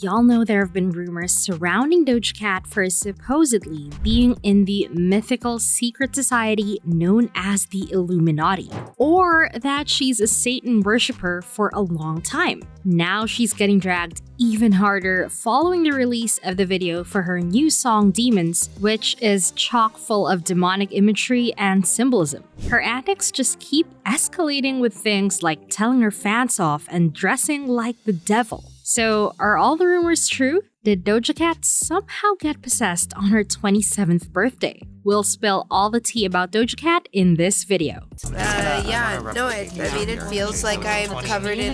y'all know there have been rumors surrounding Doja Cat for supposedly being in the mythical secret society known as the Illuminati, or that she's a Satan worshiper for a long time. Now she's getting dragged even harder following the release of the video for her new song Demons, which is chock full of demonic imagery and symbolism. Her antics just keep escalating with things like telling her fans off and dressing like the devil. So, are all the rumors true? Did Doja Cat somehow get possessed on her 27th birthday? We'll spill all the tea about Doja Cat in this video. It feels like I'm covered in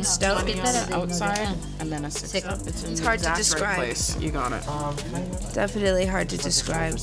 stone. Outside, and then a 6 up. It's hard to describe. You got it. Definitely hard to describe.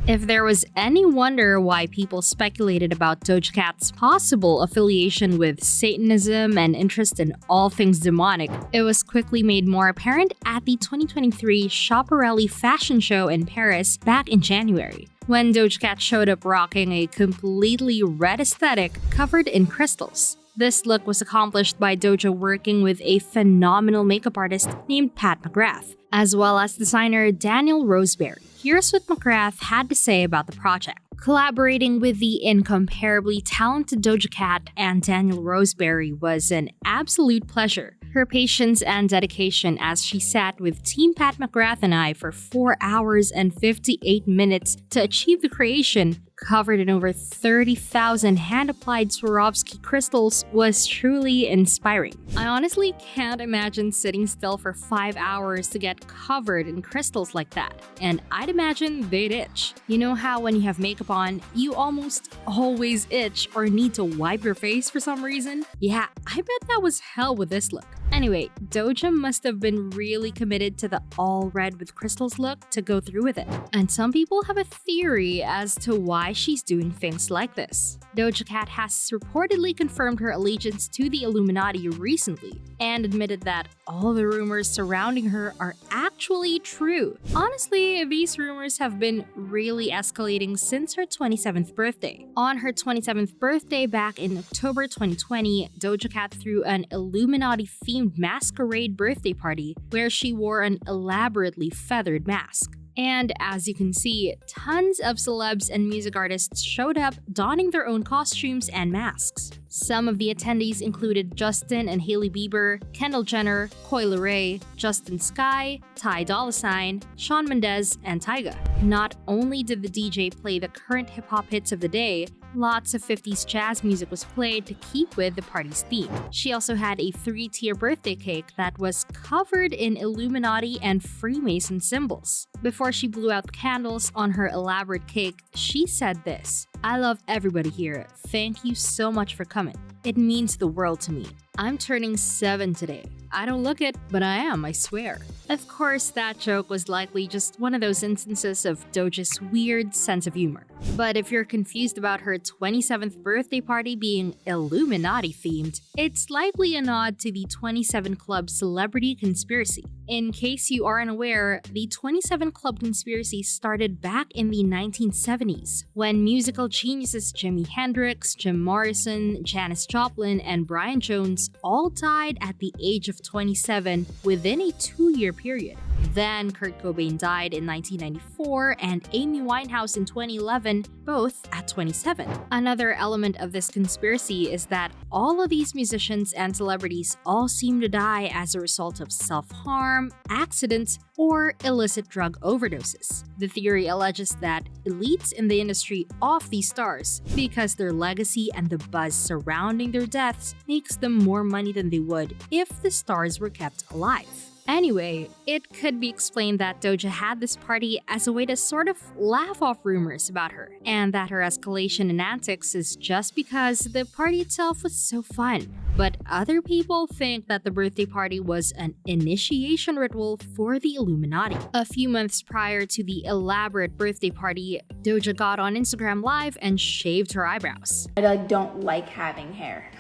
If there was any wonder why people speculated about Doja Cat's possible affiliation with Satanism and interest in all things demonic, it was quickly made more apparent at the 2023 Schiaparelli fashion show in Paris back in January, when Doja Cat showed up rocking a completely red aesthetic covered in crystals. This look was accomplished by Doja working with a phenomenal makeup artist named Pat McGrath, as well as designer Daniel Roseberry. Here's what McGrath had to say about the project. Collaborating with the incomparably talented Doja Cat and Daniel Roseberry was an absolute pleasure. Her patience and dedication as she sat with Team Pat McGrath and I for 4 hours and 58 minutes to achieve the creation, covered in over 30,000 hand-applied Swarovski crystals, was truly inspiring. I honestly can't imagine sitting still for 5 hours to get covered in crystals like that, and I'd imagine they'd itch. You know how when you have makeup on, you almost always itch or need to wipe your face for some reason? Yeah, I bet that was hell with this look. Anyway, Doja must have been really committed to the all red with crystals look to go through with it. And some people have a theory as to why she's doing things like this. Doja Cat has reportedly confirmed her allegiance to the Illuminati recently and admitted that all the rumors surrounding her are actually true. Honestly, these rumors have been really escalating since her 27th birthday. On her 27th birthday back in October 2020, Doja Cat threw an Illuminati-themed masquerade birthday party where she wore an elaborately feathered mask. And as you can see, tons of celebs and music artists showed up donning their own costumes and masks. Some of the attendees included Justin and Hailey Bieber, Kendall Jenner, Coi Leray, Justin Sky, Ty Dolla $ign, Shawn Mendes, and Tyga. Not only did the DJ play the current hip-hop hits of the day, lots of 50s jazz music was played to keep with the party's theme. She also had a 3-tier birthday cake that was covered in Illuminati and Freemason symbols. Before she blew out the candles on her elaborate cake, she said this: "I love everybody here. Thank you so much for coming. It means the world to me. I'm turning 7 today. I don't look it, but I am, I swear." Of course, that joke was likely just one of those instances of Doja's weird sense of humor. But if you're confused about her 27th birthday party being Illuminati themed, it's likely a nod to the 27 Club celebrity conspiracy. In case you aren't aware, the 27 Club conspiracy started back in the 1970s, when musical geniuses Jimi Hendrix, Jim Morrison, Janis Joplin, and Brian Jones all died at the age of 27 within a 2-year period. Then Kurt Cobain died in 1994 and Amy Winehouse in 2011, both at 27. Another element of this conspiracy is that all of these musicians and celebrities all seem to die as a result of self-harm, accidents, or illicit drug overdoses. The theory alleges that elites in the industry off these stars because their legacy and the buzz surrounding their deaths makes them more money than they would if the stars were kept alive. Anyway, it could be explained that Doja had this party as a way to sort of laugh off rumors about her, and that her escalation in antics is just because the party itself was so fun. But other people think that the birthday party was an initiation ritual for the Illuminati. A few months prior to the elaborate birthday party, Doja got on Instagram Live and shaved her eyebrows. I don't like having hair.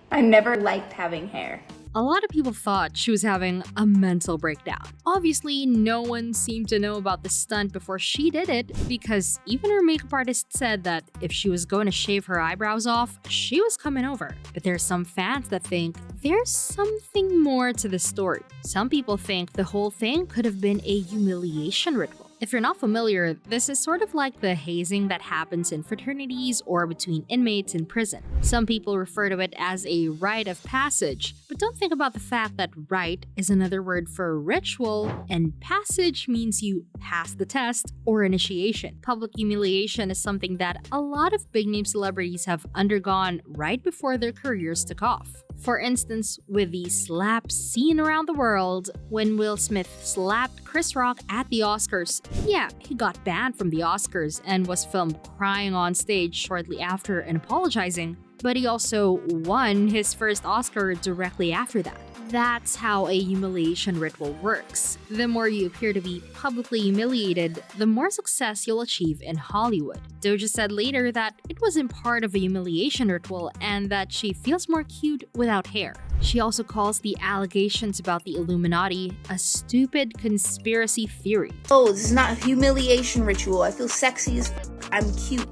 I never liked having hair. A lot of people thought she was having a mental breakdown. Obviously, no one seemed to know about the stunt before she did it, because even her makeup artist said that if she was going to shave her eyebrows off, she was coming over. But there's some fans that think there's something more to the story. Some people think the whole thing could have been a humiliation ritual. If you're not familiar, this is sort of like the hazing that happens in fraternities or between inmates in prison. Some people refer to it as a rite of passage, but don't think about the fact that rite is another word for ritual, and passage means you pass the test or initiation. Public humiliation is something that a lot of big-name celebrities have undergone right before their careers took off. For instance, with the slap seen around the world, when Will Smith slapped Chris Rock at the Oscars. Yeah, he got banned from the Oscars and was filmed crying on stage shortly after and apologizing, but he also won his first Oscar directly after that. That's how a humiliation ritual works. The more you appear to be publicly humiliated, the more success you'll achieve in Hollywood. Doja said later that it wasn't part of a humiliation ritual and that she feels more cute without hair. She also calls the allegations about the Illuminati a stupid conspiracy theory. Oh, this is not a humiliation ritual. I feel sexy as I'm cute.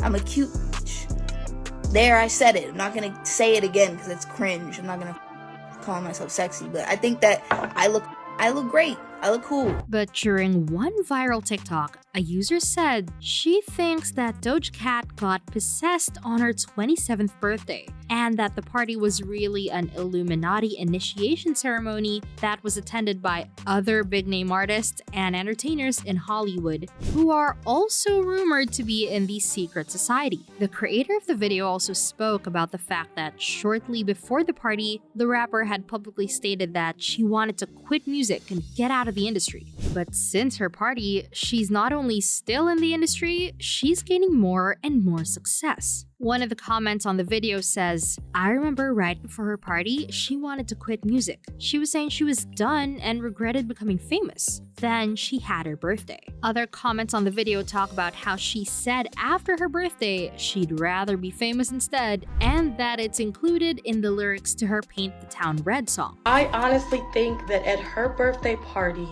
I'm a cute bitch. There, I said it. I'm not gonna say it again because it's cringe. I'm not gonna call myself sexy, but I think that I look great. I look cool. But during one viral TikTok, a user said she thinks that Doja Cat got possessed on her 27th birthday, and that the party was really an Illuminati initiation ceremony that was attended by other big-name artists and entertainers in Hollywood, who are also rumored to be in the secret society. The creator of the video also spoke about the fact that shortly before the party, the rapper had publicly stated that she wanted to quit music and get out of the industry. But since her party, she's not only still in the industry, she's gaining more and more success. One of the comments on the video says, "I remember right before her party, she wanted to quit music. She was saying she was done and regretted becoming famous. Then she had her birthday." Other comments on the video talk about how she said after her birthday she'd rather be famous instead, and that it's included in the lyrics to her Paint the Town Red song. I honestly think that at her birthday party,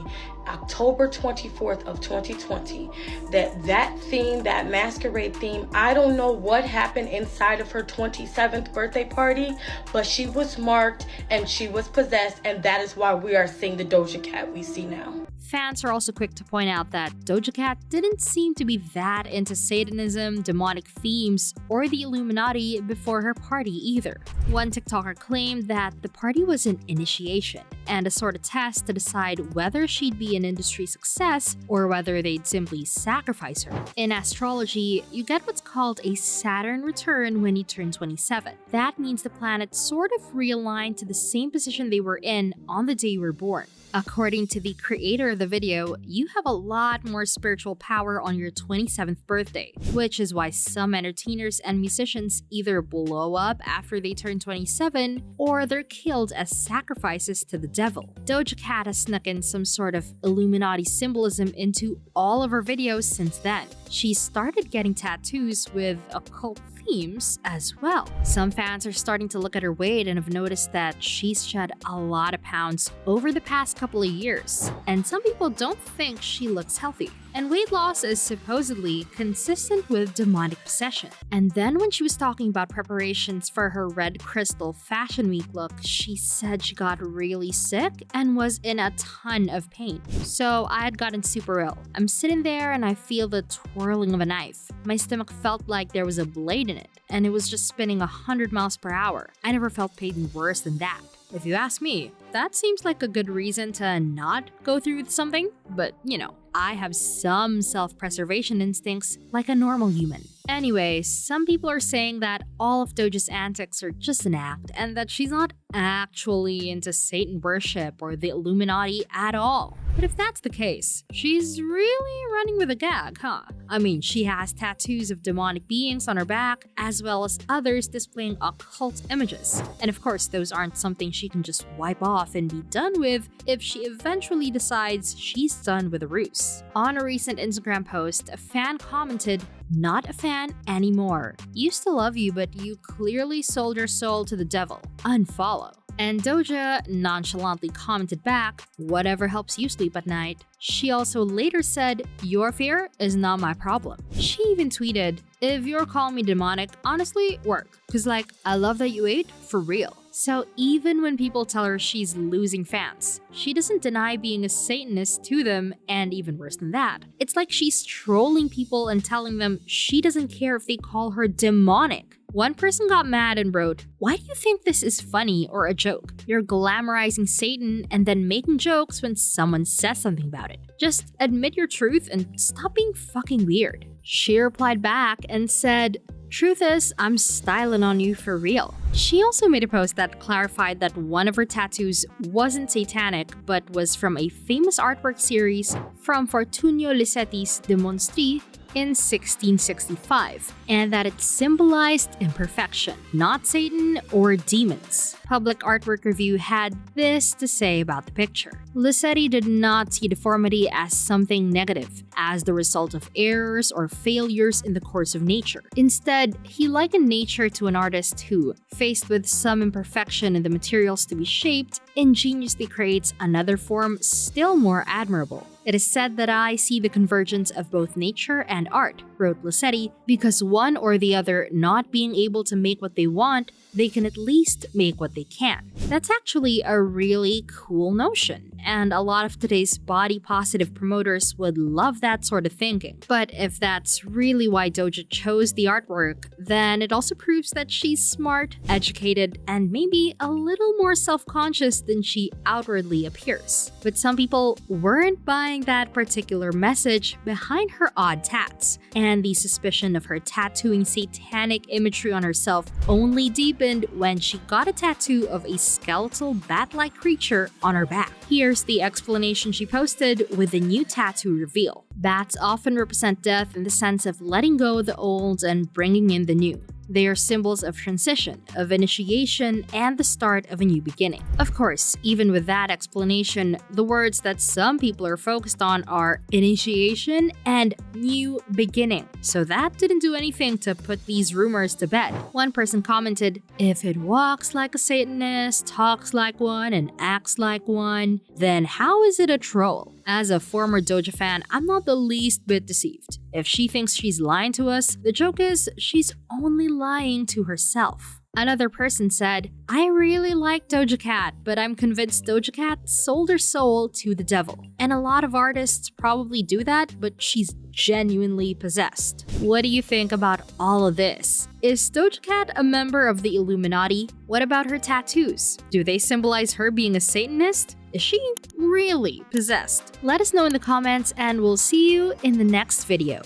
October 24th of 2020, that theme, that masquerade theme, I don't know what happened inside of her 27th birthday party, but she was marked and she was possessed, and that is why we are seeing the Doja Cat we see now. Fans are also quick to point out that Doja Cat didn't seem to be that into Satanism, demonic themes, or the Illuminati before her party either. One TikToker claimed that the party was an initiation and a sort of test to decide whether she'd be an industry success or whether they'd simply sacrifice her. In astrology, you get what's called a Saturn return when you turn 27. That means the planets sort of realign to the same position they were in on the day you were born. According to the creator of the video, you have a lot more spiritual power on your 27th birthday, which is why some entertainers and musicians either blow up after they turn 27 or they're killed as sacrifices to the devil. Doja Cat has snuck in some sort of Illuminati symbolism into all of her videos since then. She started getting tattoos with occult themes as well. Some fans are starting to look at her weight and have noticed that she's shed a lot of pounds over the past couple of years, and some people don't think she looks healthy. And weight loss is supposedly consistent with demonic possession. And then when she was talking about preparations for her Red Crystal Fashion Week look, she said she got really sick and was in a ton of pain. So I had gotten super ill. I'm sitting there and I feel the twirling of a knife. My stomach felt like there was a blade in it, and it was just spinning 100 miles per hour. I never felt pain worse than that. If you ask me, that seems like a good reason to not go through with something, but you know, I have some self-preservation instincts like a normal human. Anyway, some people are saying that all of Doja's antics are just an act and that she's not actually into Satan worship or the Illuminati at all. But if that's the case, she's really running with a gag, huh? I mean, she has tattoos of demonic beings on her back, as well as others displaying occult images. And of course, those aren't something she can just wipe off and be done with if she eventually decides she's done with a ruse. On a recent Instagram post, a fan commented, "Not a fan anymore. Used to love you, but you clearly sold your soul to the devil. Unfollow." And Doja nonchalantly commented back, "Whatever helps you sleep at night." She also later said, "Your fear is not my problem." She even tweeted, "If you're calling me demonic, honestly, work. Cause like, I love that you ate, for real." So even when people tell her she's losing fans, she doesn't deny being a Satanist to them, and even worse than that, it's like she's trolling people and telling them she doesn't care if they call her demonic. One person got mad and wrote, "Why do you think this is funny or a joke? You're glamorizing Satan and then making jokes when someone says something about it. Just admit your truth and stop being fucking weird." She replied back and said, "Truth is, I'm styling on you for real." She also made a post that clarified that one of her tattoos wasn't satanic, but was from a famous artwork series from Fortunio Lisetti's De Monstri in 1665, and that it symbolized imperfection, not Satan or demons. Public Artwork Review had this to say about the picture. Lisetti did not see deformity as something negative, as the result of errors or failures in the course of nature. Instead, he likened nature to an artist who, faced with some imperfection in the materials to be shaped, ingeniously creates another form still more admirable. "It is said that I see the convergence of both nature and art," wrote Lisetti, "because one or the other not being able to make what they want, they can at least make what they can." That's actually a really cool notion, and a lot of today's body-positive promoters would love that sort of thinking. But if that's really why Doja chose the artwork, then it also proves that she's smart, educated, and maybe a little more self-conscious than she outwardly appears. But some people weren't buying that particular message behind her odd tats, and the suspicion of her tattooing satanic imagery on herself only deepened when she got a tattoo of a skeletal bat-like creature on her back. Here's the explanation she posted with the new tattoo reveal. Bats often represent death in the sense of letting go of the old and bringing in the new. They are symbols of transition, of initiation, and the start of a new beginning. Of course, even with that explanation, the words that some people are focused on are initiation and new beginning. So that didn't do anything to put these rumors to bed. One person commented, "If it walks like a Satanist, talks like one, and acts like one, then how is it a troll?" As a former Doja fan, I'm not the least bit deceived. If she thinks she's lying to us, the joke is she's only lying to herself. Another person said, "I really like Doja Cat, but I'm convinced Doja Cat sold her soul to the devil. And a lot of artists probably do that, but she's genuinely possessed." What do you think about all of this? Is Doja Cat a member of the Illuminati? What about her tattoos? Do they symbolize her being a Satanist? Is she really possessed? Let us know in the comments, and we'll see you in the next video.